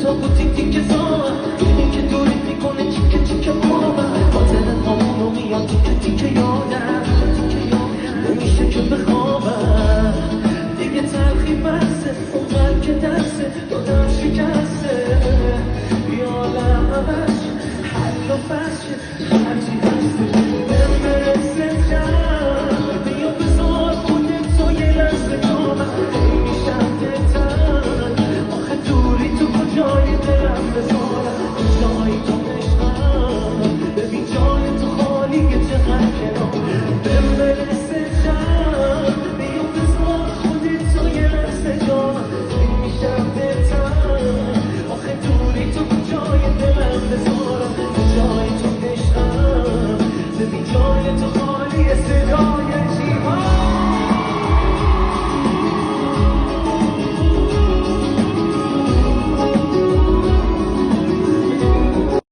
تا تیک تیک ساعت اینی که دوری میکنه تیکه تیکه آبم خاطر همونو میاد تیکه تیکه یادم نمیشه که بخوابم دیگه تلخی بحث